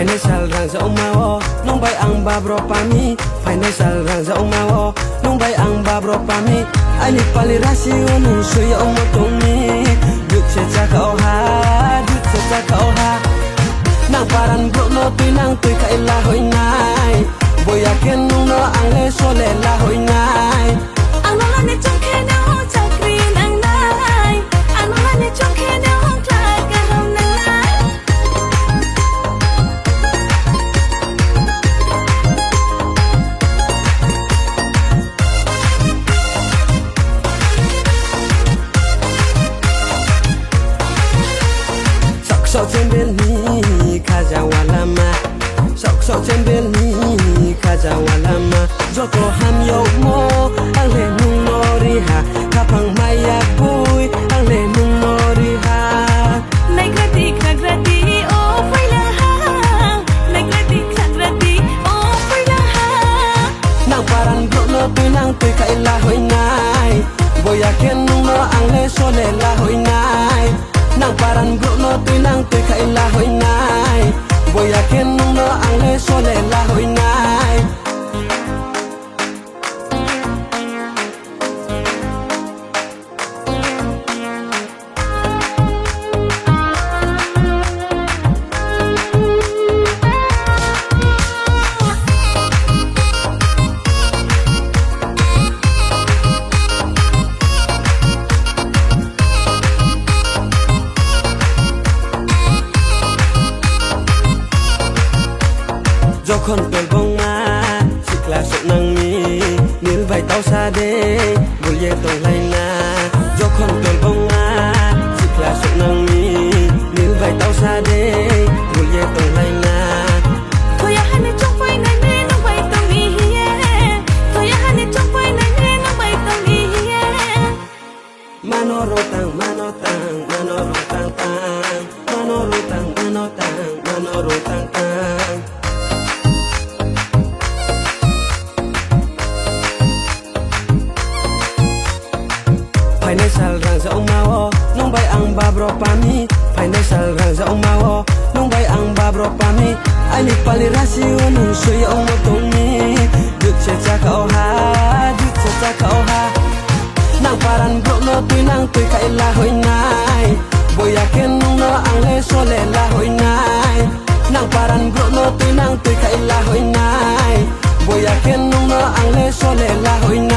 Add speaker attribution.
Speaker 1: Financial rang sa umawo nung bay ang babro pami. Financial rang sa umawo nung bay ang babro pami. Ali palirasi nung suya umotumi. Dut se chaka oha, dut se chaka oha. Nang paran bro no tuy nang tuy ka ilahoy nai. Boya ken nung no ang le sole lahoy nai.
Speaker 2: Ang mga ni chong kena ho chakri nang nai. Ang mga ni chong kena ho klaga ho nang nai.
Speaker 1: Sok cembel ni kaja walama. Sok cembel ni kaja walama. Joto ham yo mo ang le nung nori ha. Kapang maya boy ang le nung nori ha.
Speaker 2: Nagrati kagrati oh pala ha. Nagrati kagrati oh pala ha.
Speaker 1: Nang paran bro no tuy nang tuy ka ilahoy nai. Boya ken nung no ang le sole lahoy nai. Nang paran bro no tuy nang tuy ka ilahoy nai. Boya ken nung no ang le sole lahoy nai. Jokhon pelbong ma sikla sok nang mi nil bai tau sa de bulye tong lai na. Jokhon pelbong ma sikla sok nang mi nil bai tau sa de bulye tong lai na.
Speaker 2: Toya hane chong pai nai ne nang bai tong ni hiye. Toya hane chong pai nai ne nang bai tong ni hiye.
Speaker 1: Manorotang manotang manorotang tang manorotang manotang manorotang tang. Financial rang sa umawo nung bay ang babro pami. Financial rang sa umawo nung bay ang babro pami. Ali palirasi nung suya umotumi. Dut se chaka oha, dut se chaka oha. Nang paran bro no tuy nang tuy ka ilahoy nai. Boya ken nung no ang le sole lahoy nai. Nang paran bro no tuy nang tuy ka ilahoy nai. Boya ken nung no ang le sole lahoy nai.